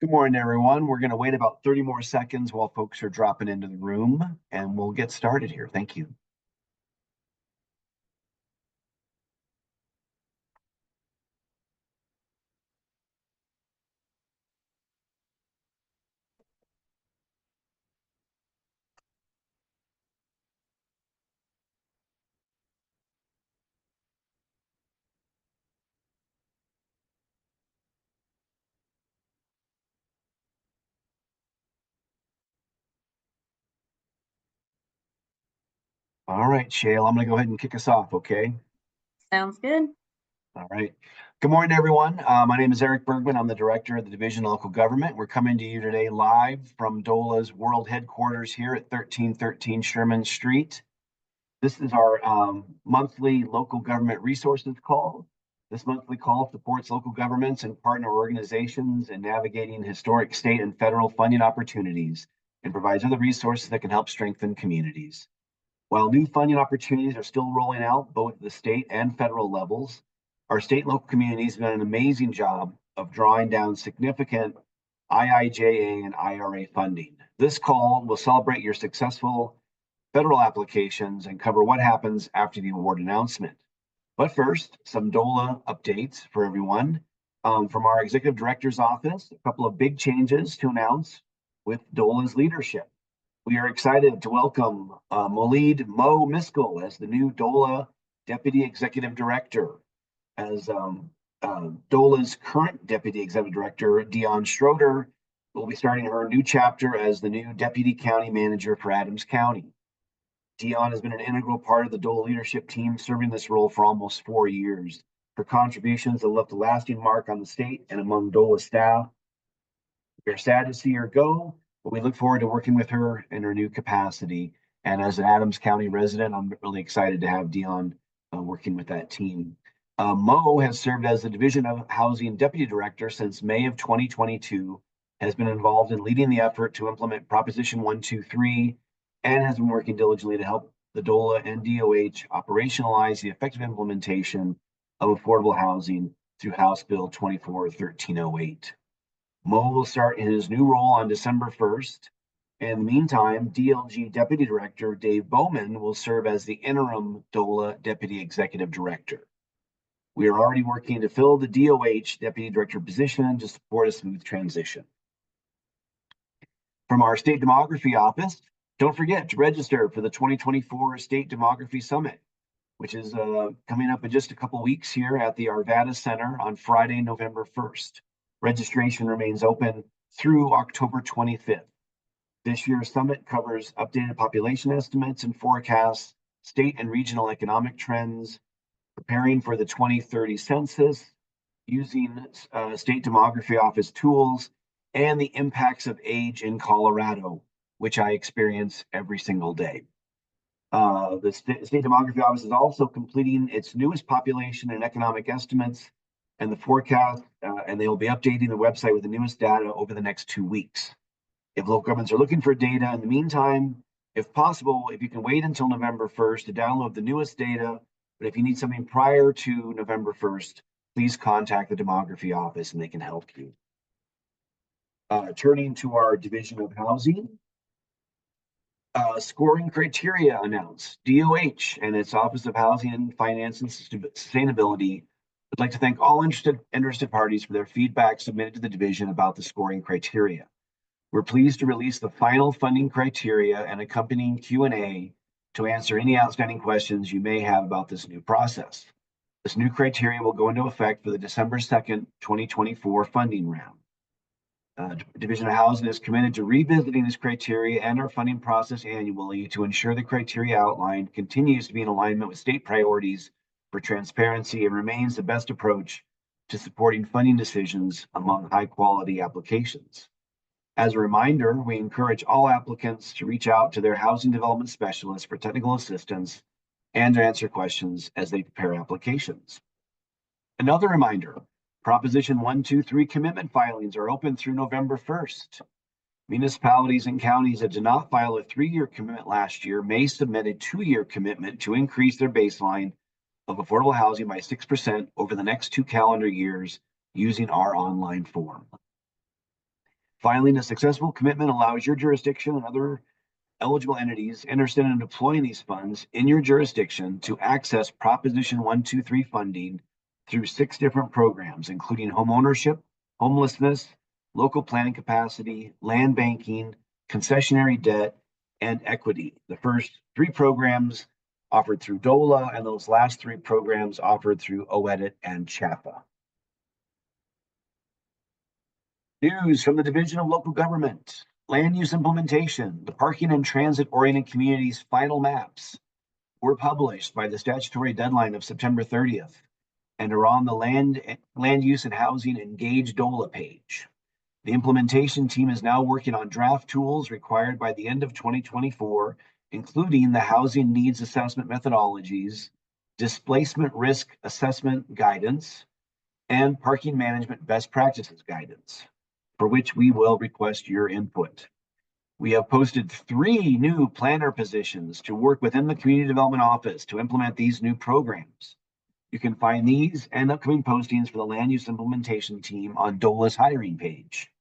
Good morning, everyone. We're going to wait about 30 more seconds while folks are dropping into the room, and we'll get started here. Thank you. All right, Shale, I'm going to go ahead and kick us off, okay? Sounds good. All right. Good morning, everyone. My name is Eric Bergman. I'm the Director of the Division of Local Government. We're coming to you today live from DOLA's world headquarters here at 1313 Sherman Street. This is our monthly local government resources call. This monthly call supports local governments and partner organizations in navigating historic state and federal funding opportunities and provides other resources that can help strengthen communities. While new funding opportunities are still rolling out both at the state and federal levels, our state and local communities have done an amazing job of drawing down significant IIJA and IRA funding. This call will celebrate your successful federal applications and cover what happens after the award announcement. But first, some DOLA updates for everyone. From our executive director's office, a couple of big changes to announce with DOLA's leadership. We are excited to welcome Molid Mo Miskell as the new DOLA Deputy Executive Director. As DOLA's current Deputy Executive Director, Dion Schroeder, will be starting her new chapter as the new Deputy County Manager for Adams County. Dion has been an integral part of the DOLA leadership team, serving this role for almost 4 years. Her contributions have left a lasting mark on the state and among DOLA staff. We are sad to see her go, but we look forward to working with her in her new capacity. And as an Adams County resident, I'm really excited to have Dion working with that team. Mo has served as the Division of Housing Deputy Director since May of 2022, has been involved in leading the effort to implement Proposition 123, and has been working diligently to help the DOLA and DOH operationalize the effective implementation of affordable housing through House Bill 24-1308. Mo will start in his new role on December 1st. In the meantime, DLG Deputy Director Dave Bowman will serve as the interim DOLA Deputy Executive Director. We are already working to fill the DOH Deputy Director position to support a smooth transition. From our State Demography Office, don't forget to register for the 2024 State Demography Summit, which is coming up in just a couple weeks here at the Arvada Center on Friday, November 1st. Registration remains open through October 25th. This year's summit covers updated population estimates and forecasts, state and regional economic trends, preparing for the 2030 census, using State Demography Office tools, and the impacts of age in Colorado, which I experience every single day. The State Demography Office is also completing its newest population and economic estimates and the forecast, and they will be updating the website with the newest data over the next 2 weeks. If local governments are looking for data in the meantime, if possible, if you can wait until November 1st to download the newest data, but if you need something prior to November 1st, please contact the Demography Office and they can help you. Turning to our Division of Housing, scoring criteria announced. DOH and its Office of Housing and Finance and Sustainability would like to thank all interested parties for their feedback submitted to the division about the scoring criteria. We're pleased to release the final funding criteria and accompanying Q&A to answer any outstanding questions you may have about this new process. This new criteria will go into effect for the December 2nd, 2024 funding round. Division of Housing is committed to revisiting this criteria and our funding process annually to ensure the criteria outlined continues to be in alignment with state priorities for transparency and remains the best approach to supporting funding decisions among high-quality applications. As a reminder, we encourage all applicants to reach out to their housing development specialists for technical assistance and to answer questions as they prepare applications. Another reminder, Proposition 123 commitment filings are open through November 1st. Municipalities and counties that did not file a 3-year commitment last year may submit a 2-year commitment to increase their baseline of affordable housing by 6% over the next 2 calendar years using our online form. Filing a successful commitment allows your jurisdiction and other eligible entities interested in deploying these funds in your jurisdiction to access Proposition 123 funding through 6 different programs, including home ownership, homelessness, local planning capacity, land banking, concessionary debt, and equity. The first 3 programs offered through DOLA, and those last 3 programs offered through OEDIT and CHAPA. News from the Division of Local Government. Land use implementation. The parking and transit-oriented communities' final maps were published by the statutory deadline of September 30th and are on the Land Use and Housing Engage DOLA page. The implementation team is now working on draft tools required by the end of 2024, including the housing needs assessment methodologies, displacement risk assessment guidance, and parking management best practices guidance, for which we will request your input. We have posted 3 new planner positions to work within the Community Development Office to implement these new programs. You can find these and upcoming postings for the Land Use Implementation Team on DOLA's hiring page.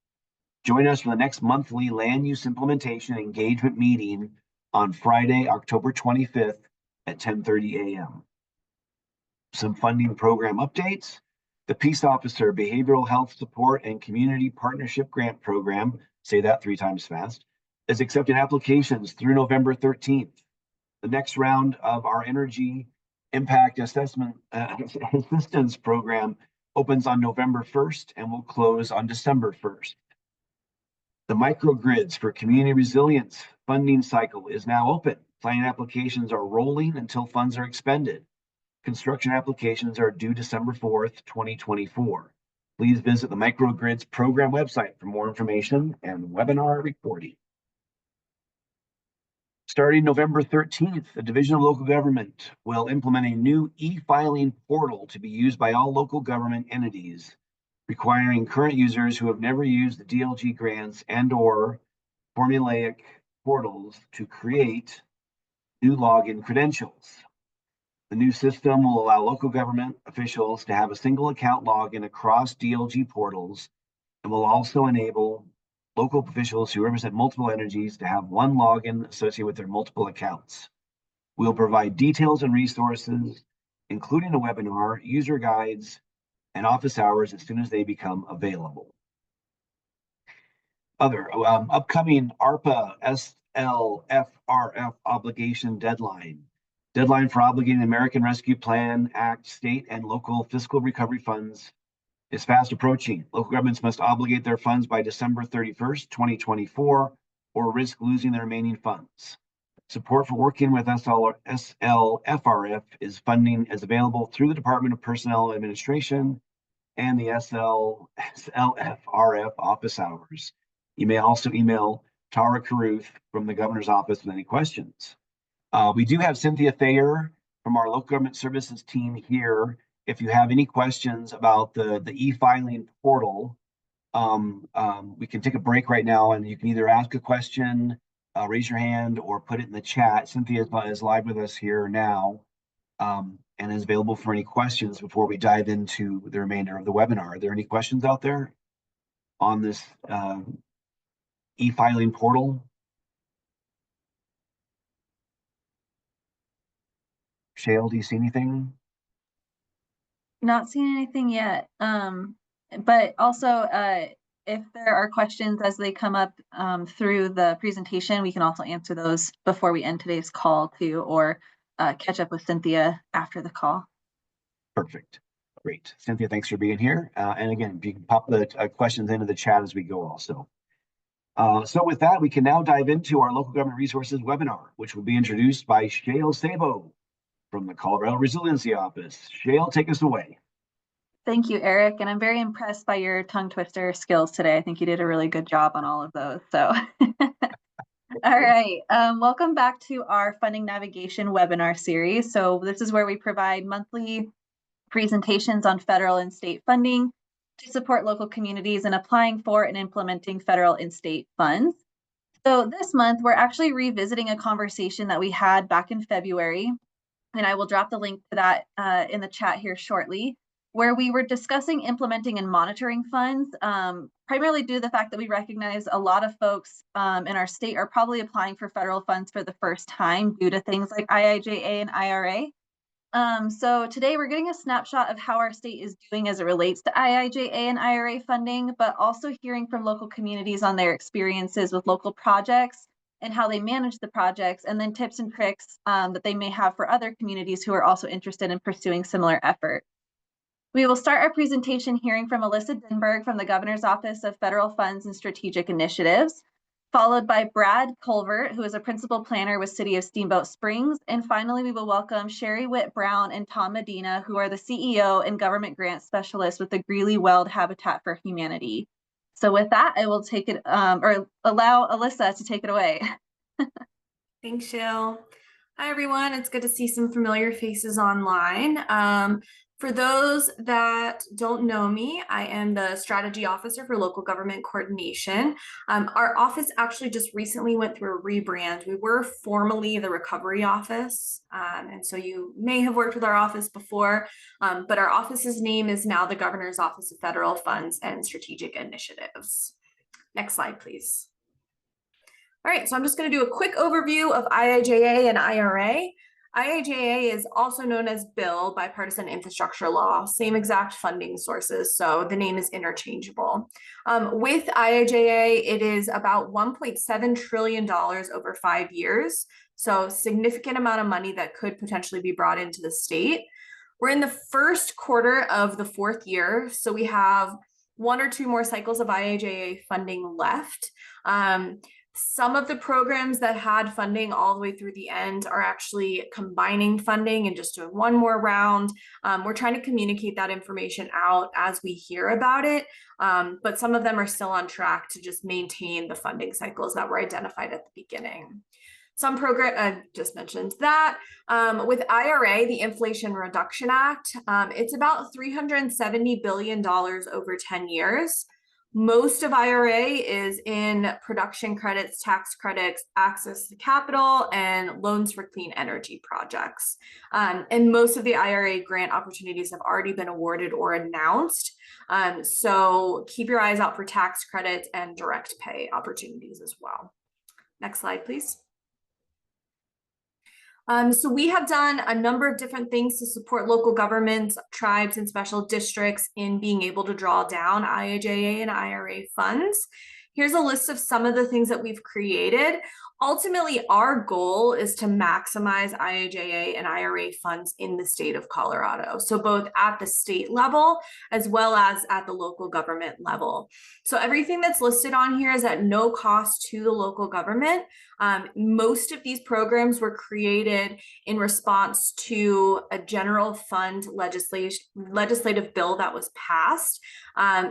Join us for the next monthly Land Use Implementation Engagement meeting on Friday, October 25th at 10:30 a.m. Some funding program updates. The Peace Officer Behavioral Health Support and Community Partnership Grant Program, say that 3 times fast, is accepting applications through November 13th. The next round of our Energy Impact Assessment Assistance Program opens on November 1st and will close on December 1st. The microgrids for community resilience funding cycle is now open. Planning applications are rolling until funds are expended. Construction applications are due December 4th, 2024. Please visit the Microgrids program website for more information and webinar recording. Starting November 13th, the Division of Local Government will implement a new e-filing portal to be used by all local government entities, requiring current users who have never used the DLG grants and/or formulaic portals to create new login credentials. The new system will allow local government officials to have a single account login across DLG portals and will also enable local officials who represent multiple entities to have one login associated with their multiple accounts. We'll provide details and resources, including a webinar, user guides, and office hours as soon as they become available. Other upcoming ARPA SLFRF obligation deadline. Deadline for obligating the American Rescue Plan Act state and local fiscal recovery funds is fast approaching. Local governments must obligate their funds by December 31st, 2024, or risk losing their remaining funds. Support for working with SLFRF funding is available through the Department of Personnel Administration and the SLFRF office hours. You may also email Tara Caruth from the governor's office with any questions. We do have Cynthia Thayer from our local government services team here. If you have any questions about the e-filing portal, we can take a break right now and you can either ask a question, raise your hand, or put it in the chat. Cynthia is live with us here now and is available for any questions before we dive into the remainder of the webinar. Are there any questions out there on this e-filing portal? Shale, do you see anything? Not seeing anything yet. But also, if there are questions as they come up through the presentation, we can also answer those before we end today's call too, or catch up with Cynthia after the call. Perfect. Great. Cynthia, thanks for being here. And again, you can pop the questions into the chat as we go also. So with that, we can now dive into our local government resources webinar, which will be introduced by Shale Sabo from the Colorado Resiliency Office. Shale, take us away. Thank you, Eric. And I'm very impressed by your tongue twister skills today. I think you did a really good job on all of those. So, all right. Welcome back to our funding navigation webinar series. So this is where we provide monthly presentations on federal and state funding to support local communities in applying for and implementing federal and state funds. So this month, we're actually revisiting a conversation that we had back in February, and I will drop the link to that in the chat here shortly. where we were discussing implementing and monitoring funds, primarily due to the fact that we recognize a lot of folks in our state are probably applying for federal funds for the first time due to things like IIJA and IRA. So today we're getting a snapshot of how our state is doing as it relates to IIJA and IRA funding, but also hearing from local communities on their experiences with local projects and how they manage the projects, and then tips and tricks that they may have for other communities who are also interested in pursuing similar efforts. We will start our presentation hearing from Alyssa Denberg from the Governor's Office of Federal Funds and Strategic Initiatives, followed by Brad Culvert, who is a principal planner with City of Steamboat Springs. And finally, we will welcome Sherry Witt Brown and Tom Medina, who are the CEO and government grant specialist with the Greeley Weld Habitat for Humanity. So with that, I will take it, or allow Alyssa to take it away. Thanks, Jill. Hi, everyone. It's good to see some familiar faces online. For those that don't know me, I am the strategy officer for local government coordination. Our office actually just recently went through a rebrand. We were formerly the recovery office. And so you may have worked with our office before, but our office's name is now the Governor's Office of Federal Funds and Strategic Initiatives. Next slide, please. All right, so I'm just going to do a quick overview of IIJA and IRA. IIJA is also known as Bill, Bipartisan Infrastructure Law, same exact funding sources, so the name is interchangeable. With IIJA, it is about $1.7 trillion over 5 years, so significant amount of money that could potentially be brought into the state. We're in the first quarter of the 4th year, so we have 1 or 2 more cycles of IIJA funding left. Some of the programs that had funding all the way through the end are actually combining funding and just doing 1 more round. We're trying to communicate that information out as we hear about it, but some of them are still on track to just maintain the funding cycles that were identified at the beginning. Some program, I just mentioned that. With IRA, the Inflation Reduction Act, it's about $370 billion over 10 years. Most of IRA is in production credits, tax credits, access to capital, and loans for clean energy projects. And most of the IRA grant opportunities have already been awarded or announced. So keep your eyes out for tax credits and direct pay opportunities as well. Next slide, please. So we have done a number of different things to support local governments, tribes, and special districts in being able to draw down IIJA and IRA funds. Here's a list of some of the things that we've created. Ultimately, our goal is to maximize IIJA and IRA funds in the state of Colorado. So both at the state level as well as at the local government level. So everything that's listed on here is at no cost to the local government. Most of these programs were created in response to a general fund legislative bill that was passed.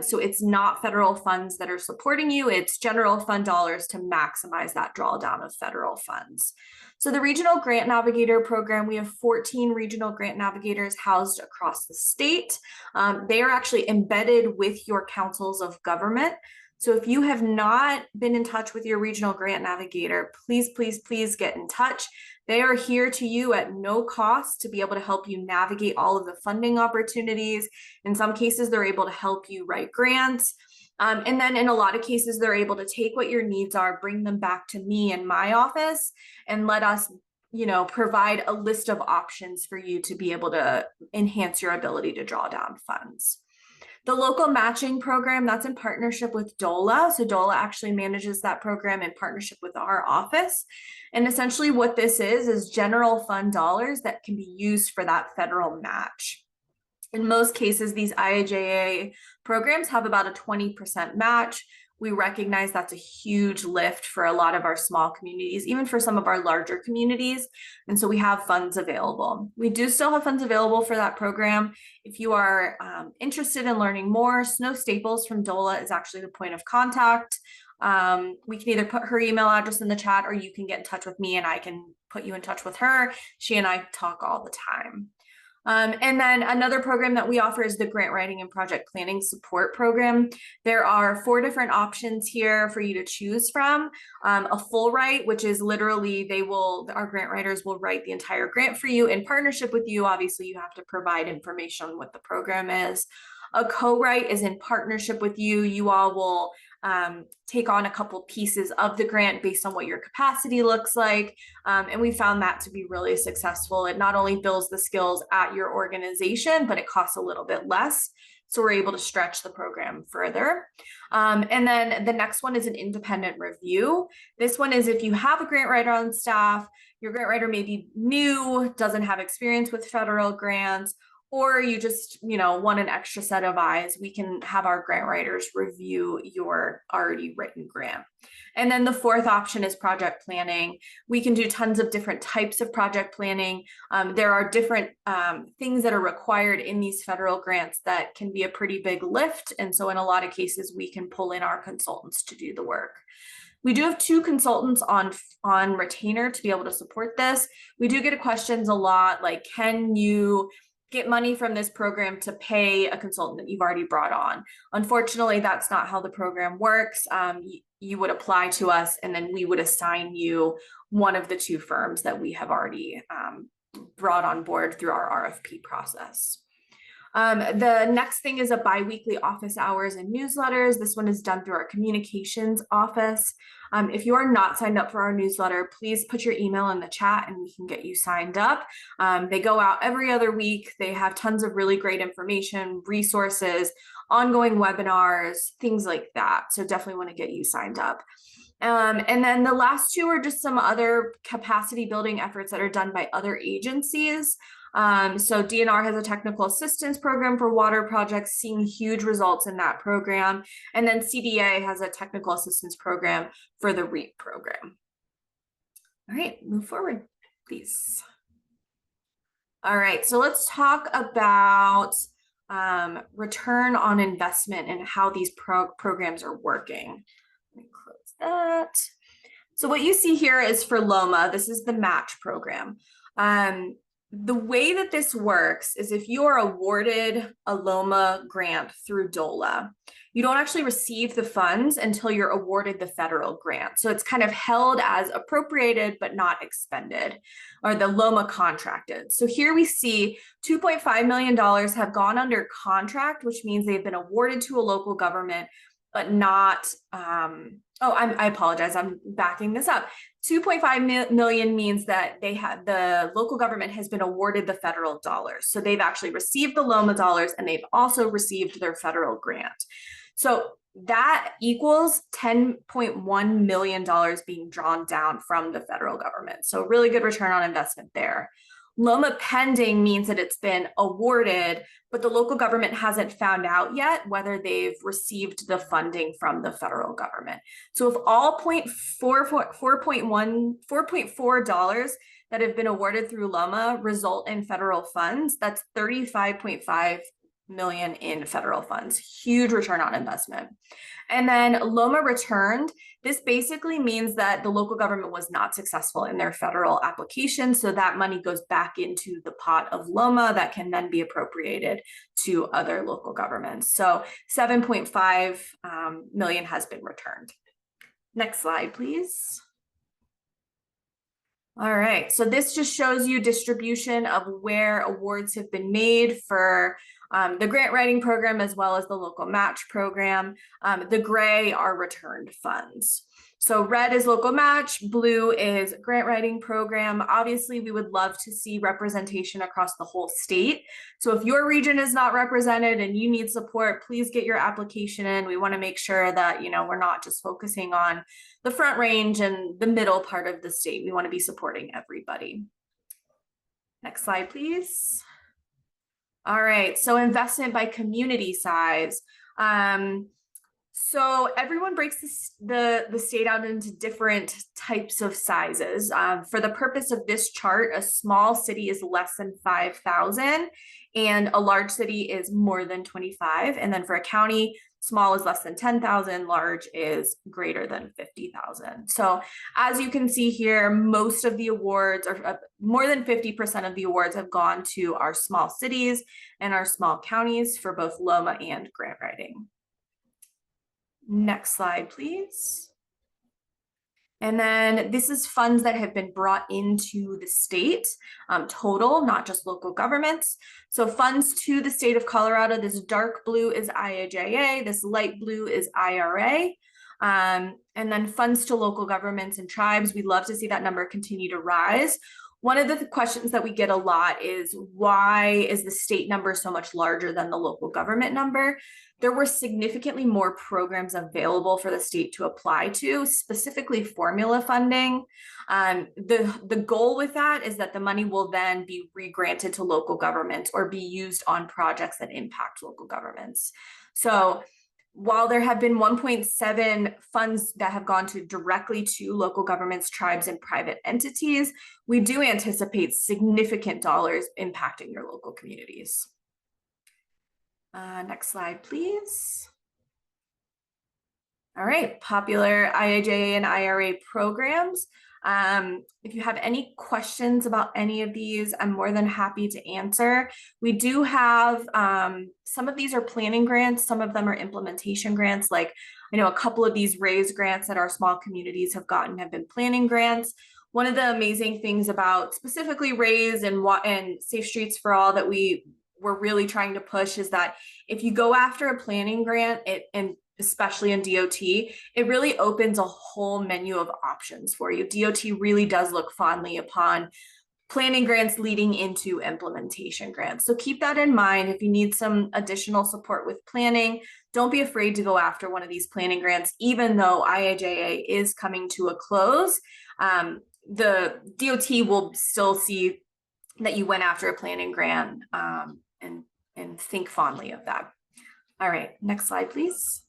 So it's not federal funds that are supporting you, it's general fund dollars to maximize that drawdown of federal funds. So the Regional Grant Navigator program, we have 14 regional grant navigators housed across the state. They are actually embedded with your councils of government. So if you have not been in touch with your regional grant navigator, please, please, please get in touch. They are here to you at no cost to be able to help you navigate all of the funding opportunities. In some cases, they're able to help you write grants. And then in a lot of cases, they're able to take what your needs are, bring them back to me in my office, and let us, provide a list of options for you to be able to enhance your ability to draw down funds. The local matching program, that's in partnership with DOLA. So DOLA actually manages that program in partnership with our office. And essentially what this is general fund dollars that can be used for that federal match. In most cases, these IIJA programs have about a 20% match. We recognize that's a huge lift for a lot of our small communities, even for some of our larger communities. And so we have funds available. We do still have funds available for that program. If you are interested in learning more, Snow Staples from DOLA is actually the point of contact. We can either put her email address in the chat, or you can get in touch with me and I can put you in touch with her. She and I talk all the time. And then another program that we offer is the Grant Writing and Project Planning Support Program. There are 4 different options here for you to choose from. A full write, which is literally our grant writers will write the entire grant for you in partnership with you. Obviously, you have to provide information on what the program is. A co-write is in partnership with you. You all will take on a couple pieces of the grant based on what your capacity looks like. And we found that to be really successful. It not only builds the skills at your organization, but it costs a little bit less. So we're able to stretch the program further. And then the next one is an independent review. This one is if you have a grant writer on staff, your grant writer may be new, doesn't have experience with federal grants, or you just, want an extra set of eyes, we can have our grant writers review your already written grant. And then the 4th option is project planning. We can do tons of different types of project planning. There are different things that are required in these federal grants that can be a pretty big lift. And so in a lot of cases, we can pull in our consultants to do the work. We do have 2 consultants on retainer to be able to support this. We do get questions a lot, like, can you get money from this program to pay a consultant that you've already brought on? Unfortunately, that's not how the program works. You would apply to us, and then we would assign you one of the 2 firms that we have already brought on board through our RFP process. The next thing is a biweekly office hours and newsletters. This one is done through our communications office. If you are not signed up for our newsletter, please put your email in the chat and we can get you signed up. They go out every other week. They have tons of really great information, resources, ongoing webinars, things like that. So definitely want to get you signed up. And then the last 2 are just some other capacity building efforts that are done by other agencies. So DNR has a technical assistance program for water projects, seeing huge results in that program. And then CDA has a technical assistance program for the REAP program. All right, move forward, please. All right, so let's talk about return on investment and how these programs are working. Let me close that. So what you see here is for LOMA. This is the match program. The way that this works is if you are awarded a LOMA grant through DOLA, you don't actually receive the funds until you're awarded the federal grant. So it's kind of held as appropriated but not expended, or the LOMA contracted. So here we see $2.5 million have gone under contract, which means they've been awarded to a local government, but not, I apologize, I'm backing this up. 2.5 million means that the local government has been awarded the federal dollars. So they've actually received the LOMA dollars and they've also received their federal grant. So that equals $10.1 million being drawn down from the federal government. So really good return on investment there. LOMA pending means that it's been awarded, but the local government hasn't found out yet whether they've received the funding from the federal government. So if all $4.4 that have been awarded through LOMA result in federal funds, that's $35.5 million in federal funds. Huge return on investment. And then LOMA returned. This basically means that the local government was not successful in their federal application. So that money goes back into the pot of LOMA that can then be appropriated to other local governments. So 7.5 million has been returned. Next slide, please. All right, so this just shows you distribution of where awards have been made for the grant writing program as well as the local match program. The gray are returned funds. So red is local match, blue is grant writing program. Obviously, we would love to see representation across the whole state. So if your region is not represented and you need support, please get your application in. We want to make sure that, we're not just focusing on the Front Range and the middle part of the state. We want to be supporting everybody. Next slide, please. All right, so investment by community size. So everyone breaks the state out into different types of sizes. For the purpose of this chart, a small city is less than 5,000 and a large city is more than 25. And then for a county, small is less than 10,000, large is greater than 50,000. So as you can see here, most of the awards, or more than 50% of the awards, have gone to our small cities and our small counties for both LOMA and grant writing. Next slide, please. And then this is funds that have been brought into the state, total, not just local governments. So funds to the state of Colorado, this dark blue is IIJA, this light blue is IRA. And then funds to local governments and tribes, we'd love to see that number continue to rise. One of the questions that we get a lot is, why is the state number so much larger than the local government number? There were significantly more programs available for the state to apply to, specifically formula funding. The goal with that is that the money will then be re-granted to local governments or be used on projects that impact local governments. So while there have been 1.7 funds that have gone directly to local governments, tribes, and private entities, we do anticipate significant dollars impacting your local communities. Next slide, please. All right, popular IIJA and IRA programs. If you have any questions about any of these, I'm more than happy to answer. We do have, some of these are planning grants, some of them are implementation grants. Like, I know a couple of these RAISE grants that our small communities have gotten have been planning grants. One of the amazing things about specifically RAISE and Safe Streets for All that we're really trying to push is that if you go after a planning grant, and especially in DOT, it really opens a whole menu of options for you. DOT really does look fondly upon planning grants leading into implementation grants. So keep that in mind. If you need some additional support with planning, don't be afraid to go after one of these planning grants, even though IIJA is coming to a close. The DOT will still see that you went after a planning grant, and think fondly of that. All right, next slide, please.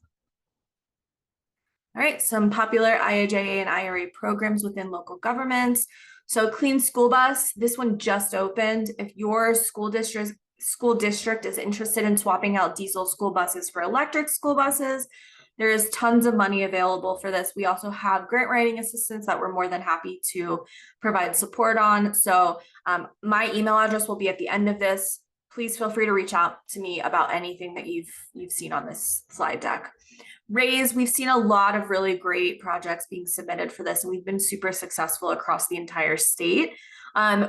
All right, some popular IIJA and IRA programs within local governments. So Clean School Bus, this one just opened. If your school district is interested in swapping out diesel school buses for electric school buses, there is tons of money available for this. We also have grant writing assistance that we're more than happy to provide support on. So my email address will be at the end of this. Please feel free to reach out to me about anything that you've seen on this slide deck. RAISE, we've seen a lot of really great projects being submitted for this, and we've been super successful across the entire state.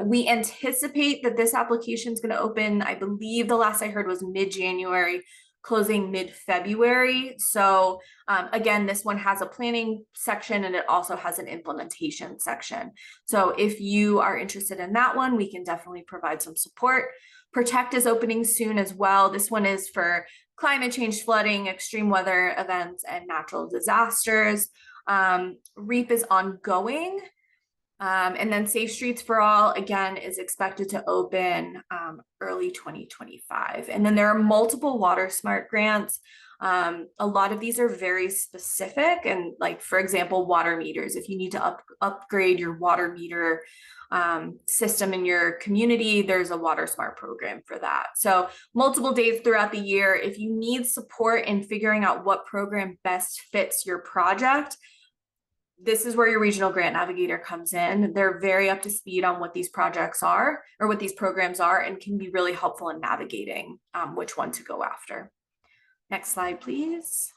We anticipate that this application is going to open, I believe the last I heard was mid-January, closing mid-February. So again, this one has a planning section and it also has an implementation section. So if you are interested in that one, we can definitely provide some support. Protect is opening soon as well. This one is for climate change, flooding, extreme weather events, and natural disasters. REAP is ongoing. And then Safe Streets for All, again, is expected to open early 2025. And then there are multiple Water Smart grants. A lot of these are very specific, and like, for example, water meters. If you need to upgrade your water meter system in your community, there's a Water Smart program for that. So multiple dates throughout the year. If you need support in figuring out what program best fits your project, this is where your regional grant navigator comes in. They're very up to speed on what these projects are or what these programs are, and can be really helpful in navigating which one to go after. Next slide, please.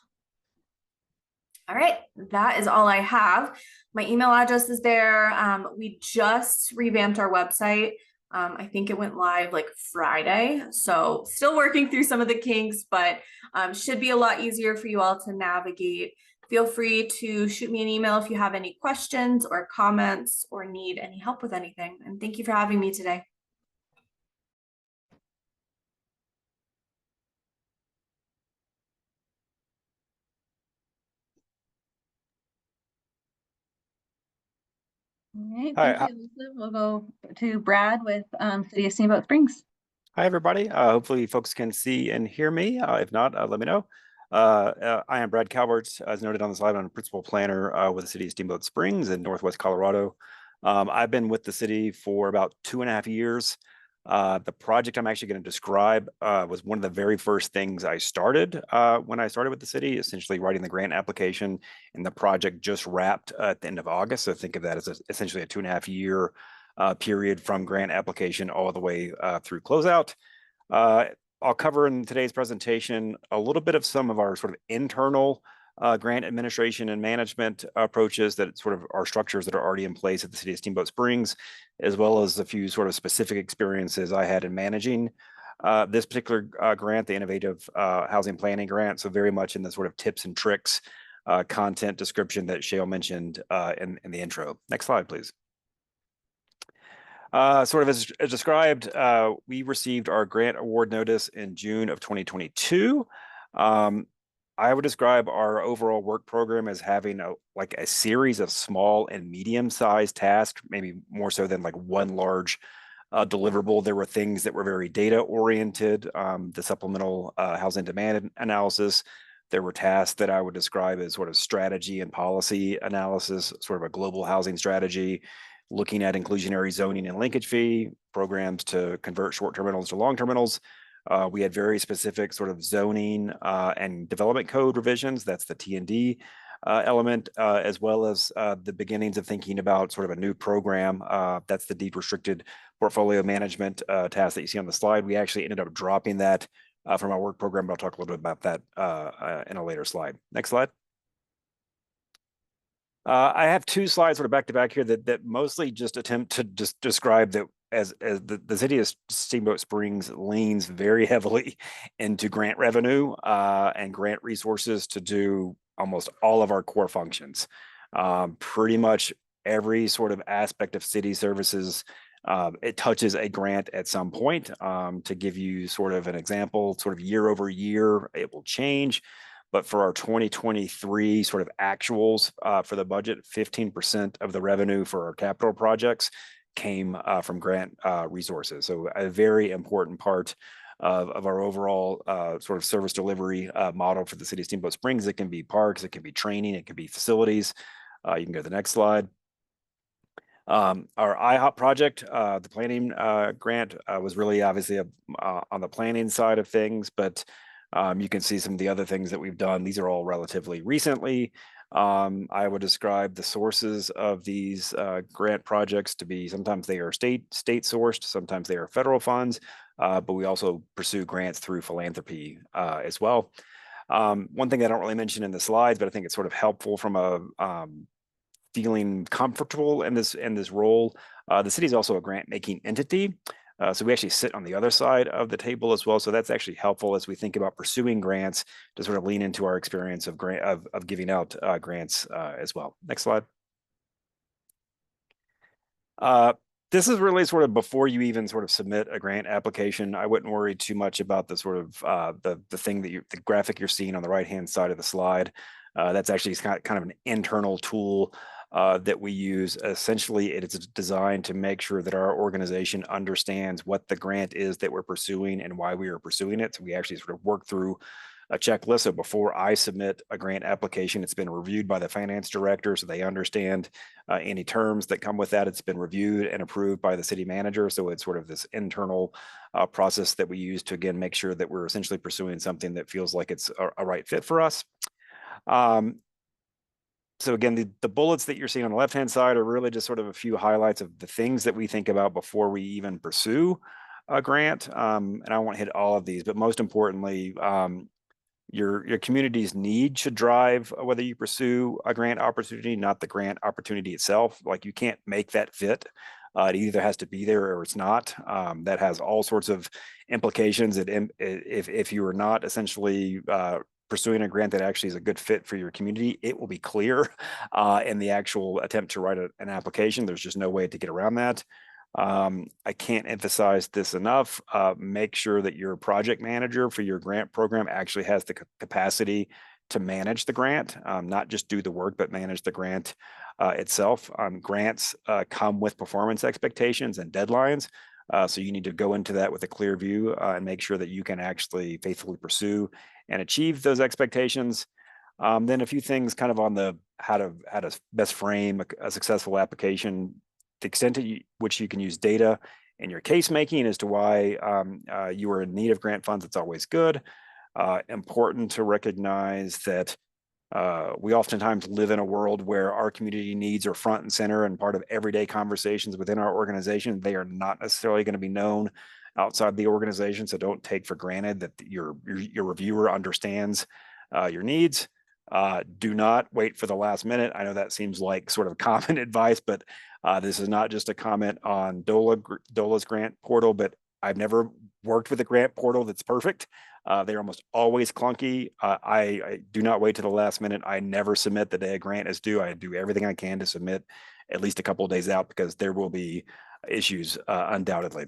All right, that is all I have. My email address is there. We just revamped our website. I think it went live like Friday. So still working through some of the kinks, but should be a lot easier for you all to navigate. Feel free to shoot me an email if you have any questions or comments or need any help with anything. And thank you for having me today. All right, Hi, thank you, Elizabeth. We'll go to Brad with City of Steamboat Springs. Hi, everybody. Hopefully folks can see and hear me. If not, let me know. I am Brad Calvert, as noted on the slide. I'm a principal planner with the city of Steamboat Springs in Northwest Colorado. I've been with the city for about 2.5 years. The project I'm actually going to describe was one of the very first things I started when I started with the city, essentially writing the grant application, and the project just wrapped at the end of August. So think of that as essentially a 2.5 year period from grant application all the way through closeout. I'll cover in today's presentation a little bit of some of our sort of internal grant administration and management approaches that sort of are structures that are already in place at the city of Steamboat Springs, as well as a few sort of specific experiences I had in managing this particular grant, the Innovative Housing Planning Grant. So very much in the sort of tips and tricks content description that Shale mentioned in the intro. Next slide, please. Sort of as described, we received our grant award notice in June of 2022. I would describe our overall work program as having a series of small and medium-sized tasks, maybe more so than like one large deliverable. There were things that were very data-oriented, the supplemental housing demand analysis. There were tasks that I would describe as sort of strategy and policy analysis, sort of a global housing strategy, looking at inclusionary zoning and linkage fee programs to convert short-term rentals to long-term rentals. We had very specific sort of zoning and development code revisions. That's the T&D element, as well as the beginnings of thinking about sort of a new program. That's the deed restricted portfolio management task that you see on the slide. We actually ended up dropping that from our work program, but I'll talk a little bit about that in a later slide. Next slide. I have two slides sort of back to back here that mostly just attempt to just describe that as the city of Steamboat Springs leans very heavily into grant revenue and grant resources to do almost all of our core functions. Pretty much every sort of aspect of city services, it touches a grant at some point. To give you sort of an example, sort of year over year, it will change. But for our 2023 sort of actuals for the budget, 15% of the revenue for our capital projects came from grant resources. So a very important part of our overall sort of service delivery model for the city of Steamboat Springs. It can be parks, it can be training, it can be facilities. You can go to the next slide. Our IHOP project, the planning grant was really obviously on the planning side of things, but you can see some of the other things that we've done. These are all relatively recently. I would describe the sources of these grant projects to be sometimes they are state sourced, sometimes they are federal funds, but we also pursue grants through philanthropy as well. One thing I don't really mention in the slides, but I think it's sort of helpful from a feeling comfortable in this role. The city is also a grant making entity. So we actually sit on the other side of the table as well. So that's actually helpful as we think about pursuing grants to sort of lean into our experience of giving out grants as well. Next slide. This is really sort of before you even sort of submit a grant application. I wouldn't worry too much about the sort of the graphic you're seeing on the right-hand side of the slide. That's actually kind of an internal tool that we use. Essentially, it is designed to make sure that our organization understands what the grant is that we're pursuing and why we are pursuing it. So we actually sort of work through a checklist. So before I submit a grant application, it's been reviewed by the finance director, so they understand any terms that come with that. It's been reviewed and approved by the city manager. So it's sort of this internal process that we use to, again, make sure that we're essentially pursuing something that feels like it's a right fit for us. So again, the bullets that you're seeing on the left-hand side are really just sort of a few highlights of the things that we think about before we even pursue a grant. And I won't hit all of these, but most importantly, your community's need should drive whether you pursue a grant opportunity, not the grant opportunity itself. Like you can't make that fit. It either has to be there or it's not. That has all sorts of implications. If you are not essentially pursuing a grant that actually is a good fit for your community, it will be clear in the actual attempt to write an application. There's just no way to get around that. I can't emphasize this enough. Make sure that your project manager for your grant program actually has the capacity to manage the grant, not just do the work, but manage the grant itself. Grants come with performance expectations and deadlines. So you need to go into that with a clear view and make sure that you can actually faithfully pursue and achieve those expectations. Then a few things kind of on the how to best frame a successful application, the extent to which you can use data in your case making as to why you are in need of grant funds. It's always good. Important to recognize that we oftentimes live in a world where our community needs are front and center and part of everyday conversations within our organization. They are not necessarily going to be known outside the organization, so don't take for granted that your reviewer understands your needs. Do not wait for the last minute. I know that seems like sort of common advice, but this is not just a comment on DOLA's grant portal, but I've never worked with a grant portal that's perfect. They're almost always clunky. I do not wait to the last minute. I never submit the day a grant is due. I do everything I can to submit at least a couple of days out because there will be issues undoubtedly.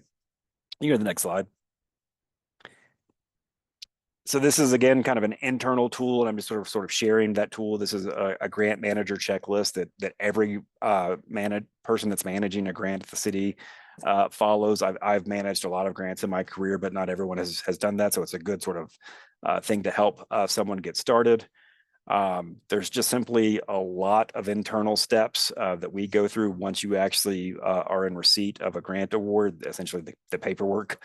You go to the next slide. So this is again kind of an internal tool, and I'm just sort of sharing that tool. This is a grant manager checklist that every person that's managing a grant at the city follows. I've managed a lot of grants in my career, but not everyone has done that. So it's a good sort of thing to help someone get started. There's just simply a lot of internal steps that we go through once you actually are in receipt of a grant award. Essentially, the paperwork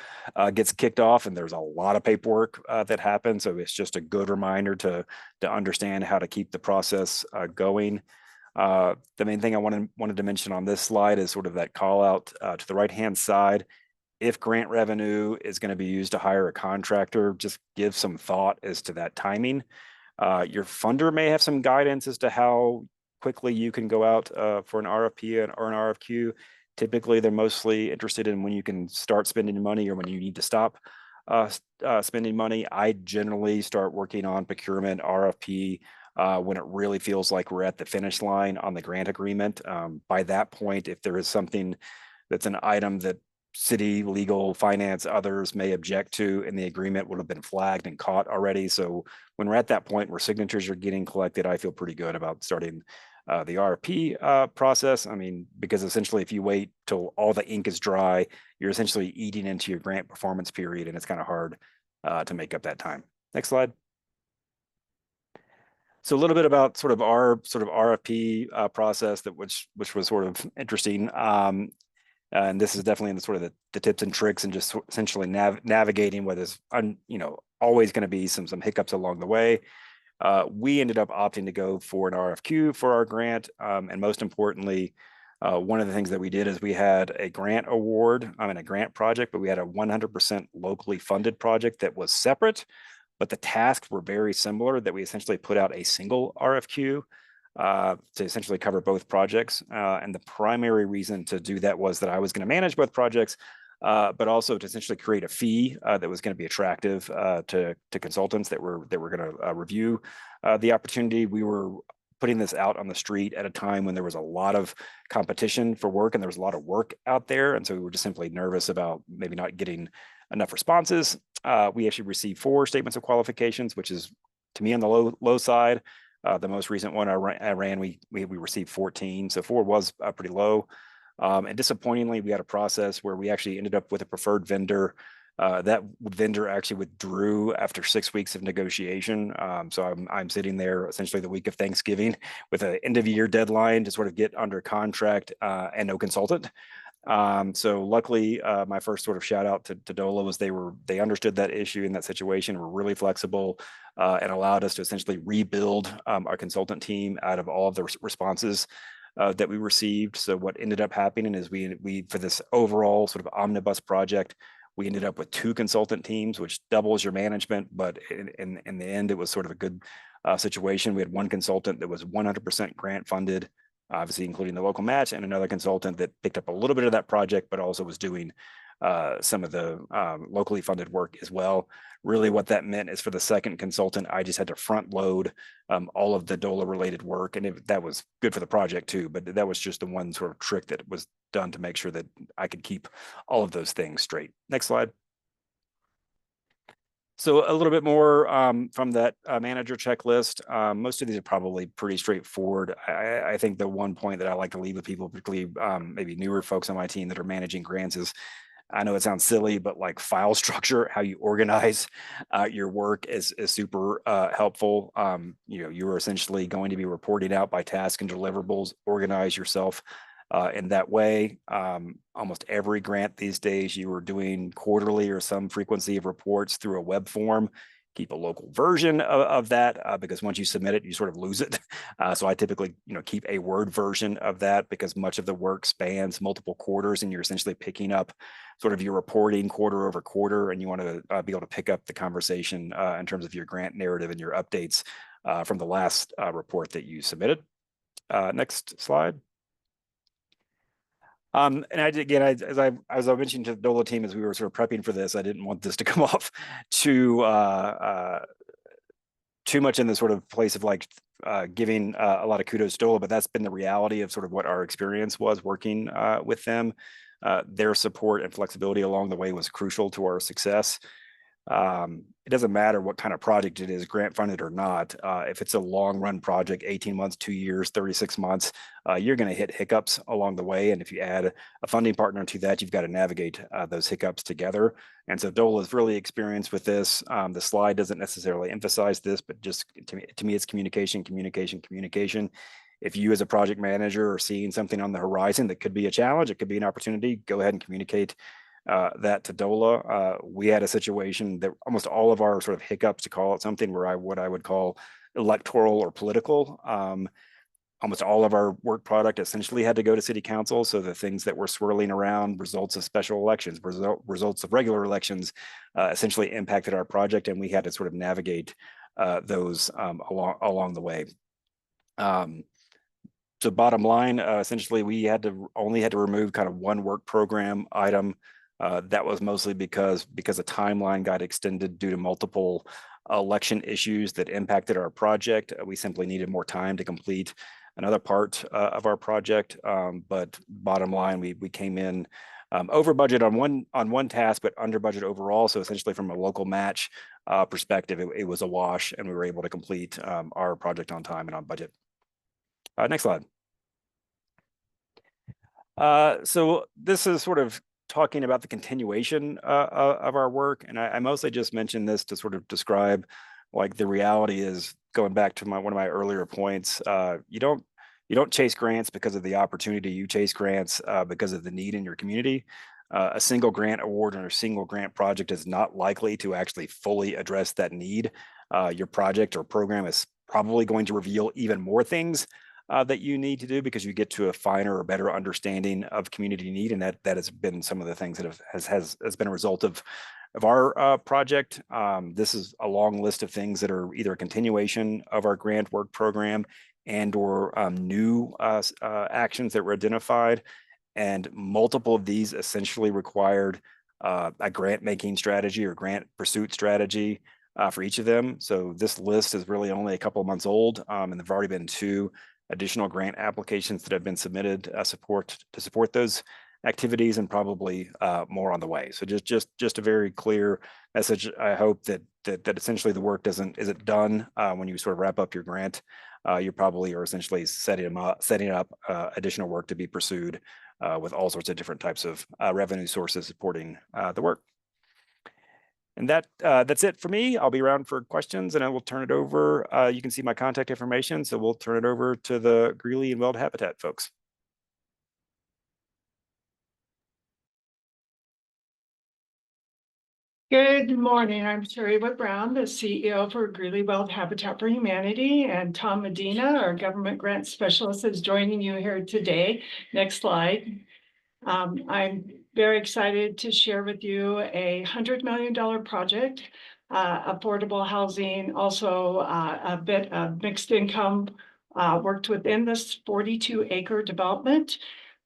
gets kicked off, and there's a lot of paperwork that happens. So it's just a good reminder to understand how to keep the process going. The main thing I wanted to mention on this slide is sort of that call out to the right-hand side. If grant revenue is going to be used to hire a contractor, just give some thought as to that timing. Your funder may have some guidance as to how quickly you can go out for an RFP or an RFQ. Typically, they're mostly interested in when you can start spending money or when you need to stop spending money. I generally start working on procurement RFP when it really feels like we're at the finish line on the grant agreement. By that point, if there is something that's an item that city, legal, finance, others may object to, and the agreement would have been flagged and caught already. So when we're at that point where signatures are getting collected, I feel pretty good about starting the RFP process. I mean, because essentially if you wait till all the ink is dry, you're essentially eating into your grant performance period, and it's kind of hard to make up that time. Next slide. So a little bit about sort of our RFP process which was sort of interesting. And this is definitely in the sort of the tips and tricks and just essentially navigating what is always going to be some hiccups along the way. We ended up opting to go for an RFQ for our grant, and most importantly, one of the things that we did is we had a grant award, a grant project, but we had a 100% locally funded project that was separate, but the tasks were very similar. That we essentially put out a single RFQ to essentially cover both projects. And the primary reason to do that was that I was going to manage both projects, but also to essentially create a fee that was going to be attractive to consultants that were going to review the opportunity. We were putting this out on the street at a time when there was a lot of competition for work and there was a lot of work out there. And so we were just simply nervous about maybe not getting enough responses. We actually received 4 statements of qualifications, which is to me on the low side. The most recent one I ran, we received 14, so 4 was pretty low. And disappointingly, we had a process where we actually ended up with a preferred vendor. That vendor actually withdrew after 6 weeks of negotiation. So I'm sitting there essentially the week of Thanksgiving with an end of year deadline to sort of get under contract and no consultant. So luckily, my first sort of shout out to DOLA was they understood that issue in that situation, were really flexible, and allowed us to essentially rebuild our consultant team out of all of the responses that we received. So what ended up happening is we for this overall sort of omnibus project, we ended up with 2 consultant teams, which doubles your management. But in the end, it was sort of a good situation. We had 1 consultant that was 100% grant funded, obviously including the local match, and another consultant that picked up a little bit of that project, but also was doing some of the locally funded work as well. Really what that meant is for the second consultant, I just had to front load all of the DOLA related work, and that was good for the project too, but that was just the one sort of trick that was done to make sure that I could keep all of those things straight. Next slide. So a little bit more from that manager checklist. Most of these are probably pretty straightforward. I think the one point that I like to leave with people, particularly maybe newer folks on my team that are managing grants, is I know it sounds silly, but like file structure, how you organize your work is super helpful. You are essentially going to be reporting out by task and deliverables. Organize yourself in that way. Almost every grant these days, you are doing quarterly or some frequency of reports through a web form. Keep a local version of that because once you submit it, you sort of lose it. So I typically, keep a Word version of that because much of the work spans multiple quarters, and you're essentially picking up sort of your reporting quarter over quarter, and you want to be able to pick up the conversation in terms of your grant narrative and your updates from the last report that you submitted. Next slide. And as I mentioned to the DOLA team as we were sort of prepping for this, I didn't want this to come off too much in the sort of place of like giving a lot of kudos to DOLA, but that's been the reality of sort of what our experience was working with them. Their support and flexibility along the way was crucial to our success. It doesn't matter what kind of project it is, grant funded or not. If it's a long run project, 18 months, 2 years, 36 months, you're going to hit hiccups along the way. And if you add a funding partner to that, you've got to navigate those hiccups together. And so DOLA is really experienced with this. The slide doesn't necessarily emphasize this, but just to me, it's communication. If you as a project manager are seeing something on the horizon that could be a challenge, it could be an opportunity, go ahead and communicate that to DOLA. We had a situation that almost all of our sort of hiccups, to call it something, were what I would call electoral or political. Almost all of our work product essentially had to go to city council. So the things that were swirling around, results of special elections, results of regular elections, essentially impacted our project, and we had to sort of navigate those along the way. So bottom line, essentially, we only had to remove kind of one work program item. That was mostly because the timeline got extended due to multiple election issues that impacted our project. We simply needed more time to complete another part of our project. But bottom line, we came in over budget on one task, but under budget overall. So essentially, from a local match perspective, it was a wash, and we were able to complete our project on time and on budget. Next slide. So this is sort of talking about the continuation of our work, and I mostly just mentioned this to sort of describe, like, the reality is, going back to one of my earlier points, you don't chase grants because of the opportunity. You chase grants because of the need in your community. A single grant award or a single grant project is not likely to actually fully address that need. Your project or program is probably going to reveal even more things that you need to do because you get to a finer or better understanding of community need, and that has been some of the things that has been a result of our project. This is a long list of things that are either a continuation of our grant work program and or new actions that were identified, and multiple of these essentially required a grant making strategy or grant pursuit strategy for each of them. So this list is really only a couple of months old, and there've already been 2 additional grant applications that have been submitted to support those activities, and probably more on the way. So just a very clear message. I hope that essentially the work isn't done when you sort of wrap up your grant. You probably are essentially setting up additional work to be pursued with all sorts of different types of revenue sources supporting the work. And that's it for me. I'll be around for questions, and I will turn it over. You can see my contact information, so we'll turn it over to the Greeley and Weld Habitat folks. Good morning. I'm Sherry Wood Brown, the CEO for Greeley Weld Habitat for Humanity, and Tom Medina, our government grant specialist, is joining you here today. Next slide. I'm very excited to share with you a $100 million project, affordable housing, also a bit of mixed income, worked within this 42-acre development.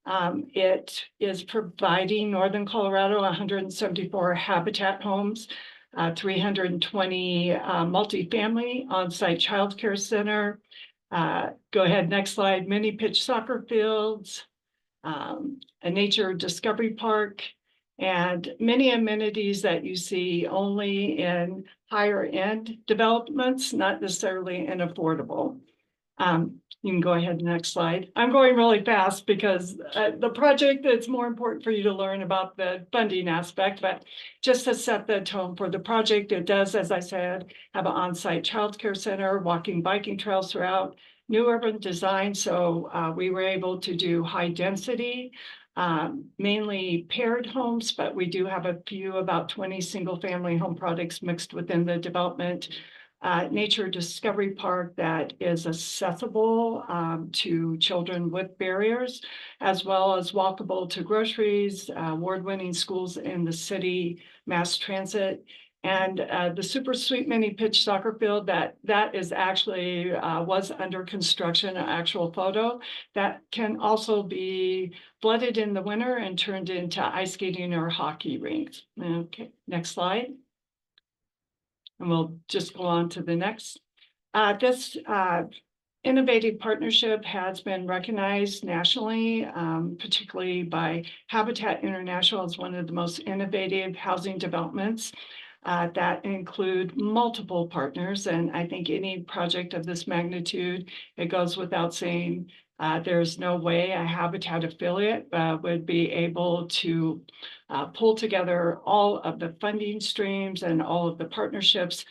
It is providing Northern Colorado 174 habitat homes, 320 multifamily on-site childcare center. Go ahead, next slide. Mini pitch soccer fields, a nature discovery park, and many amenities that you see only in higher end developments, not necessarily in affordable. You can go ahead, next slide. I'm going really fast because the project, it's more important for you to learn about the funding aspect, but just to set the tone for the project, it does, as I said, have an on-site childcare center, walking, biking trails throughout, new urban design. So we were able to do high density, mainly paired homes, but we do have a few, about 20 single family home products mixed within the development. Nature Discovery Park that is accessible to children with barriers, as well as walkable to groceries, award-winning schools in the city, mass transit, and the super sweet mini pitch soccer field that is actually was under construction, an actual photo that can also be flooded in the winter and turned into ice skating or hockey rinks. Okay, next slide. And we'll just go on to the next. This innovative partnership has been recognized nationally, particularly by Habitat International as one of the most innovative housing developments that include multiple partners. And I think any project of this magnitude, it goes without saying, there's no way a Habitat affiliate would be able to pull together all of the funding streams and all of the partnerships,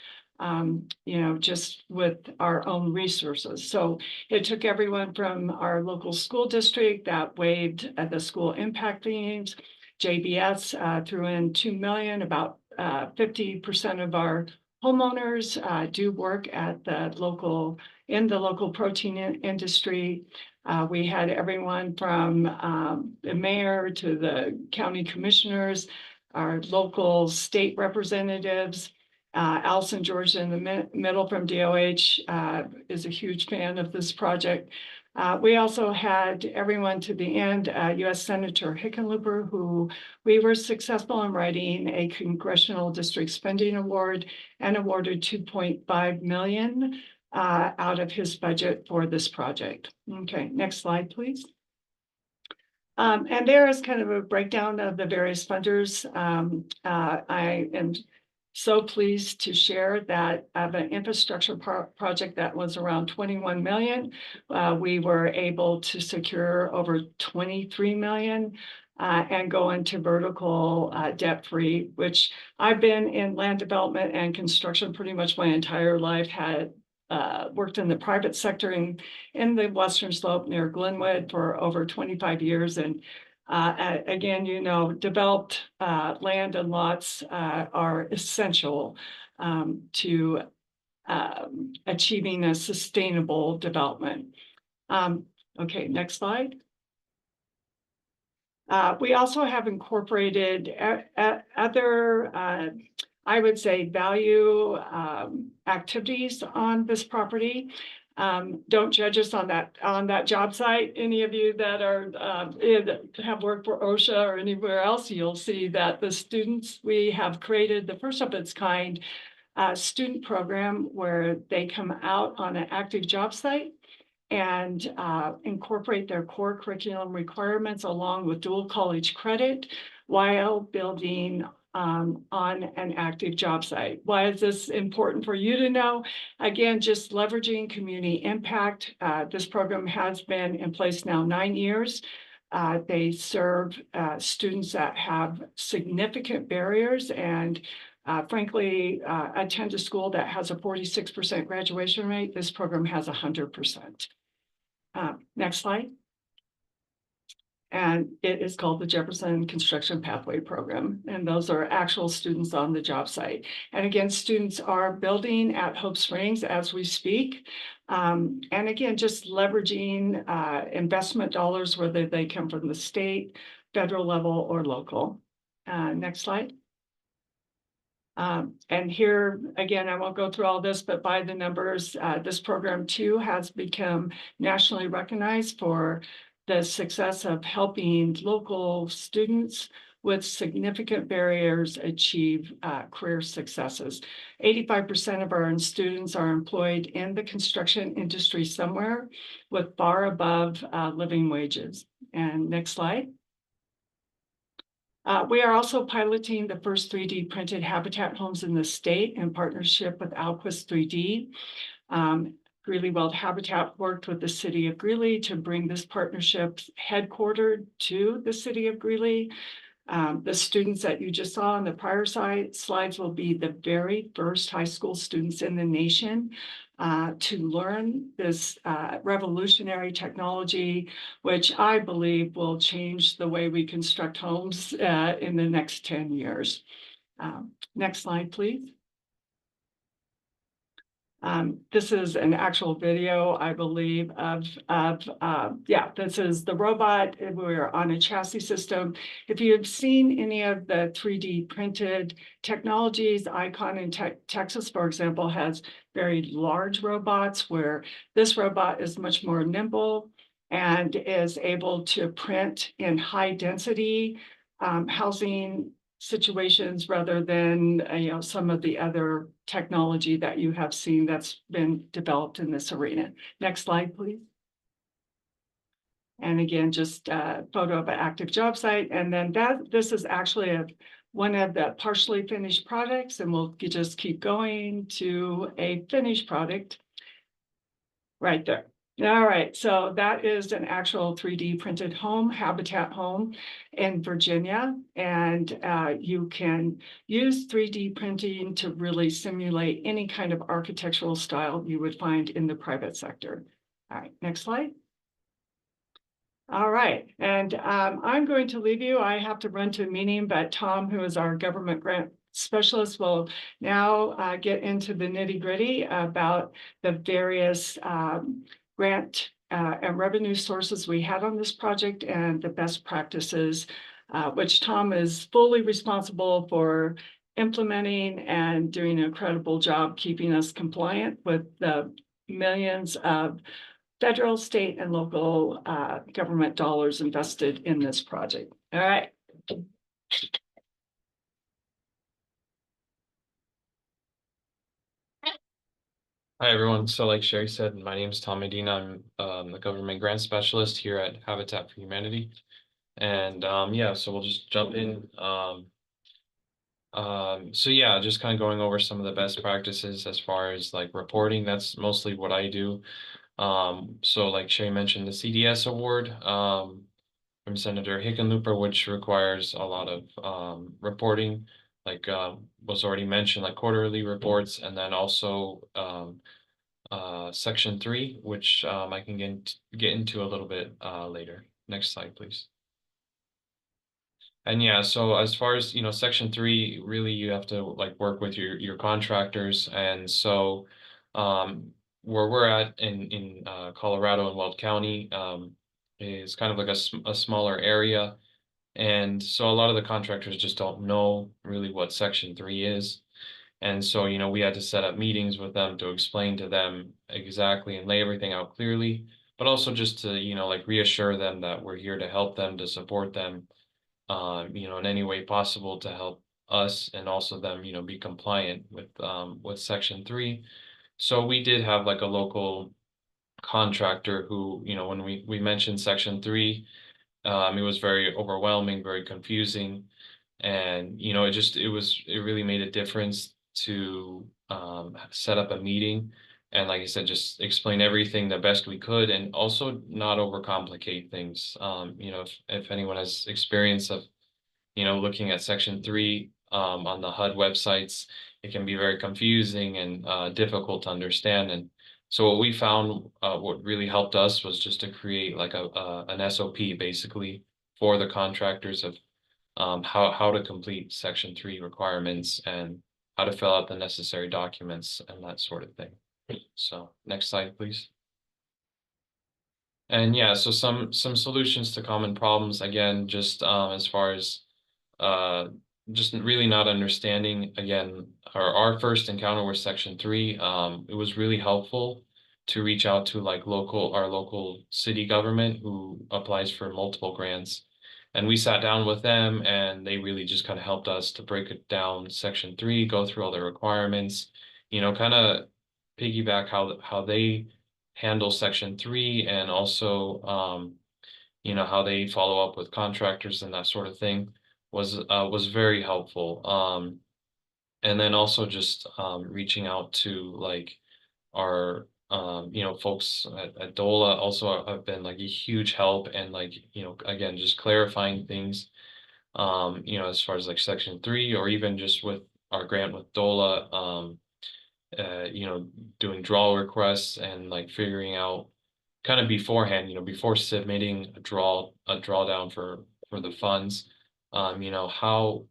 just with our own resources. So it took everyone from our local school district that waived the school impact fees. JBS threw in $2 million, about 50% of our homeowners do work at in the local protein industry. We had everyone from the mayor to the county commissioners, our local state representatives. Allison George in the middle from DOH is a huge fan of this project. We also had everyone to the end, U.S. Senator Hickenlooper, who we were successful in writing a Congressional District Spending Award and awarded $2.5 million out of his budget for this project. Okay, next slide, please. And there is kind of a breakdown of the various funders. I am so pleased to share that of an infrastructure project that was around 21 million. We were able to secure over 23 million and go into vertical debt-free, which I've been in land development and construction pretty much my entire life, had worked in the private sector in the Western Slope near Glenwood for over 25 years. And again, developed land and lots are essential to achieving a sustainable development. Okay, next slide. We also have incorporated other, I would say, value activities on this property. Don't judge us on that job site. Any of you that have worked for OSHA or anywhere else, you'll see that the students, we have created the first of its kind student program where they come out on an active job site and incorporate their core curriculum requirements along with dual college credit while building on an active job site. Why is this important for you to know? Again, just leveraging community impact. This program has been in place now 9 years. They serve students that have significant barriers and frankly, attend a school that has a 46% graduation rate. This program has 100%. Next slide. And it is called the Jefferson Construction Pathway Program. And those are actual students on the job site. And again, students are building at Hope Springs as we speak. And again, just leveraging investment dollars, whether they come from the state, federal level, or local. Next slide. And here, again, I won't go through all this, but by the numbers, this program too has become nationally recognized for the success of helping local students with significant barriers achieve career successes. 85% of our students are employed in the construction industry somewhere with far above living wages. And next slide. We are also piloting the first 3D printed habitat homes in the state in partnership with Alquist 3D. Greeley Weld Habitat worked with the city of Greeley to bring this partnership headquartered to the city of Greeley. The students that you just saw on the prior slides will be the very first high school students in the nation to learn this revolutionary technology, which I believe will change the way we construct homes in the next 10 years. Next slide, please. This is an actual video, I believe, yeah, this is the robot. We're on a chassis system. If you have seen any of the 3D printed technologies, Icon in Texas, for example, has very large robots where this robot is much more nimble and is able to print in high density housing situations rather than some of the other technology that you have seen that's been developed in this arena. Next slide, please. And again, just a photo of an active job site. And then this is actually one of the partially finished products, and we'll just keep going to a finished product right there. All right, so that is an actual 3D printed home, Habitat home in Virginia. And you can use 3D printing to really simulate any kind of architectural style you would find in the private sector. All right, next slide. All right, and I'm going to leave you. I have to run to a meeting, but Tom, who is our government grant specialist, will now get into the nitty-gritty about the various grant and revenue sources we had on this project and the best practices, which Tom is fully responsible for implementing and doing an incredible job keeping us compliant with the millions of federal, state, and local government dollars invested in this project. All right. Hi, everyone. So like Sherry said, my name is Tom Medina. I'm the government grant specialist here at Habitat for Humanity. And yeah, so we'll just jump in. So yeah, just kind of going over some of the best practices as far as like reporting. That's mostly what I do. So like Sherry mentioned, the CDS award from Senator Hickenlooper, which requires a lot of reporting, like was already mentioned, like quarterly reports, and then also Section 3, which I can get into a little bit later. Next slide, please. And yeah, so as far as, Section 3, really you have to like work with your contractors. And so where we're at in Colorado and Weld County is kind of like a smaller area. And so a lot of the contractors just don't know really what Section 3 is. And so, we had to set up meetings with them to explain to them exactly and lay everything out clearly, but also just to, like reassure them that we're here to help them, to support them, in any way possible to help us and also them, be compliant with Section 3. So we did have like a local contractor who, when we mentioned Section 3, it was very overwhelming, very confusing. And, it really made a difference to set up a meeting. And like I said, just explain everything the best we could and also not overcomplicate things. If anyone has experience of, looking at Section 3 on the HUD websites, it can be very confusing and difficult to understand. And so what we found, what really helped us was just to create like an SOP basically for the contractors of how to complete Section 3 requirements and how to fill out the necessary documents and that sort of thing. So next slide, please. And yeah, so some solutions to common problems, again, just as far as just really not understanding, again, our first encounter with Section 3, it was really helpful to reach out to like our local city government who applies for multiple grants. And we sat down with them and they really just kind of helped us to break it down Section 3, go through all the requirements, kind of piggyback how they handle Section 3 and also, how they follow up with contractors and that sort of thing was very helpful. And then also just reaching out to like our you know, folks at DOLA also have been like a huge help, and like, you know, again, just clarifying things, you know, as far as like section 3, or even just with our grant with DOLA, you know, doing draw requests and like figuring out kind of beforehand, you know, before submitting a drawdown for the funds, you know, how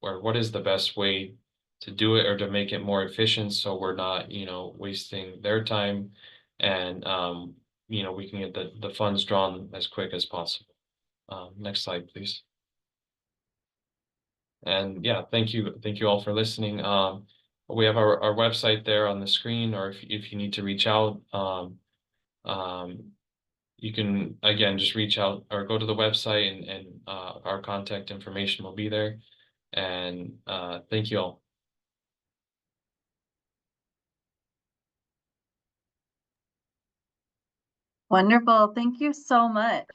or what is the best way to do it, or to make it more efficient, so we're not, you know, wasting their time, and you know, we can get the funds drawn as quick as possible. Next slide, please. And yeah, thank you all for listening. We have our website there on the screen, or if you need to reach out, you can again just reach out or go to the website, and our contact information will be there. And thank you all. Wonderful. Thank you so much.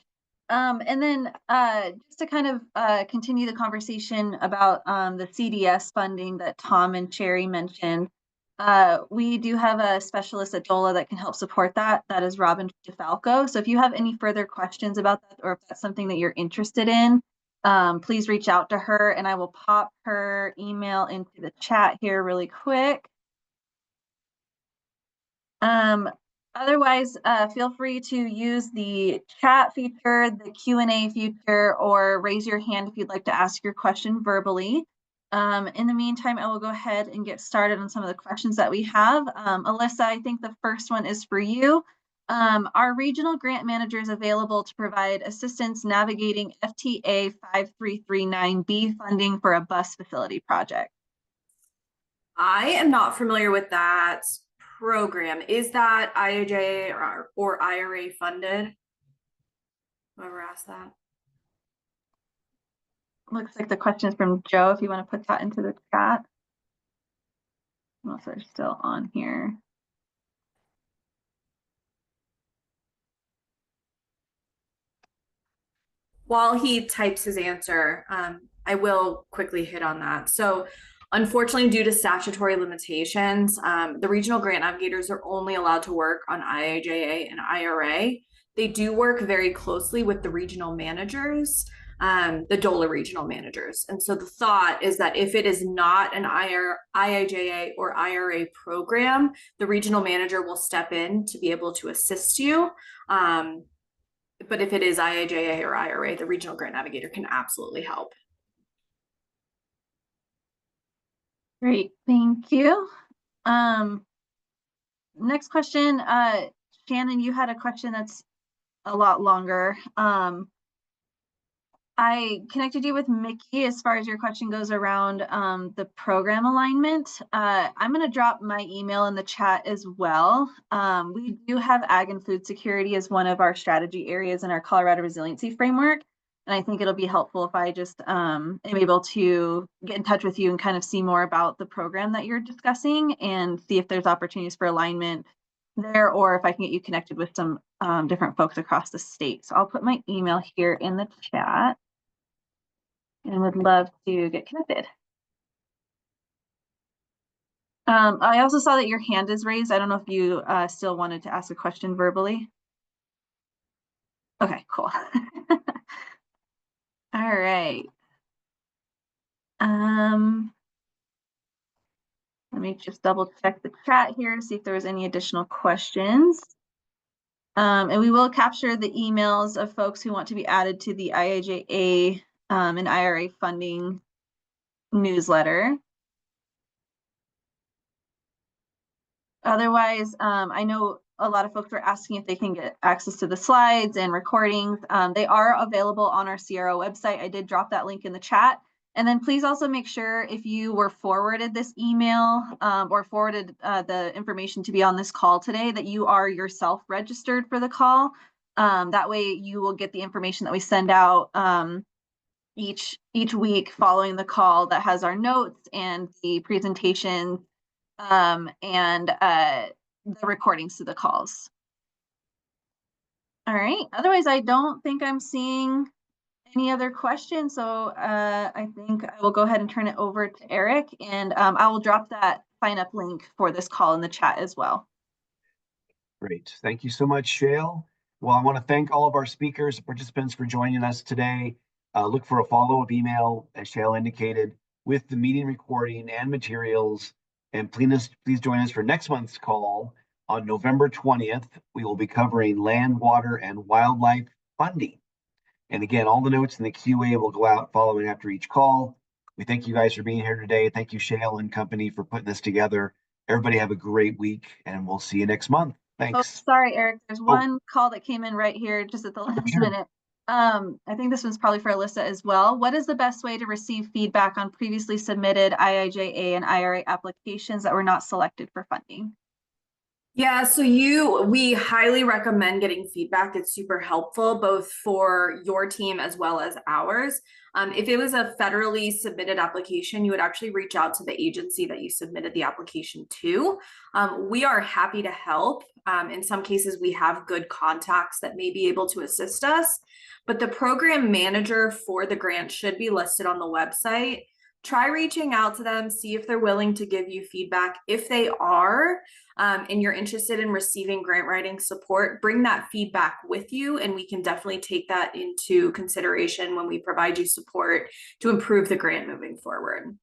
And then just to kind of continue the conversation about the CDS funding that Tom and Sherry mentioned, we do have a specialist at DOLA that can help support that. That is Robin DeFalco. So if you have any further questions about that, or if that's something that you're interested in, please reach out to her, and I will pop her email into the chat here really quick. Otherwise, feel free to use the chat feature, the Q&A feature, or raise your hand if you'd like to ask your question verbally. In the meantime, I will go ahead and get started on some of the questions that we have. Alyssa, I think the first one is for you. Are regional grant managers available to provide assistance navigating FTA 5339B funding for a bus facility project? I am not familiar with that program. Is that IIJA or IRA funded? Whoever asked that. Looks like the question is from Joe, if you want to put that into the chat. Unless they're still on here. While he types his answer, I will quickly hit on that. So unfortunately, due to statutory limitations, the regional grant navigators are only allowed to work on IIJA and IRA. They do work very closely with the regional managers, the DOLA regional managers. And so the thought is that if it is not an IIJA or IRA program, the regional manager will step in to be able to assist you. But if it is IIJA or IRA, the regional grant navigator can absolutely help. Great, thank you. Next question, Shannon, you had a question that's a lot longer. I connected you with Mickey as far as your question goes around the program alignment. I'm going to drop my email in the chat as well. We do have ag and food security as one of our strategy areas in our Colorado Resiliency Framework. And I think it'll be helpful if I just am able to get in touch with you and kind of see more about the program that you're discussing and see if there's opportunities for alignment there, or if I can get you connected with some different folks across the state. So I'll put my email here in the chat. And would love to get connected. I also saw that your hand is raised. I don't know if you still wanted to ask a question verbally. Okay, cool. All right. Let me just double check the chat here to see if there was any additional questions. And we will capture the emails of folks who want to be added to the IIJA and IRA funding newsletter. Otherwise, I know a lot of folks are asking if they can get access to the slides and recordings. They are available on our CRO website. I did drop that link in the chat. And then please also make sure if you were forwarded this email or forwarded the information to be on this call today, that you are yourself registered for the call. That way you will get the information that we send out each week following the call that has our notes and the presentation and the recordings to the calls. All right, otherwise I don't think I'm seeing any other questions, so I think I will go ahead and turn it over to Eric, and I will drop that sign up link for this call in the chat as well. Great. Thank you so much, Shale. Well, I want to thank all of our speakers and participants for joining us today. Look for a follow-up email, as Shale indicated, with the meeting recording and materials. And please join us for next month's call on November 20th. We will be covering land, water, and wildlife funding. And again, all the notes in the QA will go out following after each call. We thank you guys for being here today. Thank you, Shale and company, for putting this together. Everybody have a great week, and we'll see you next month. Oh, Thanks. sorry, Eric. There's one call that came in right here just at the last sure. minute. I think this one's probably for Alyssa as well. What is the best way to receive feedback on previously submitted IIJA and IRA applications that were not selected for funding? Yeah, so we highly recommend getting feedback. It's super helpful both for your team as well as ours. If it was a federally submitted application, you would actually reach out to the agency that you submitted the application to. We are happy to help. In some cases, we have good contacts that may be able to assist us, but the program manager for the grant should be listed on the website. Try reaching out to them, see if they're willing to give you feedback. If they are, and you're interested in receiving grant writing support, bring that feedback with you, and we can definitely take that into consideration when we provide you support to improve the grant moving forward.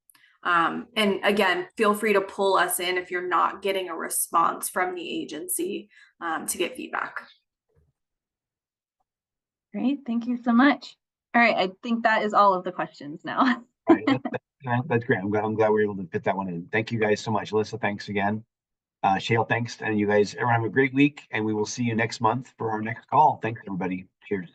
And again, feel free to pull us in if you're not getting a response from the agency to get feedback. Great, thank you so much. All right, I think that is all of the questions now. All right, that's great. I'm glad we were able to fit that one in. Thank you guys so much. Alyssa, thanks again. Shale, thanks. And you guys, everyone have a great week, and we will see you next month for our next call. Thanks, everybody. Cheers.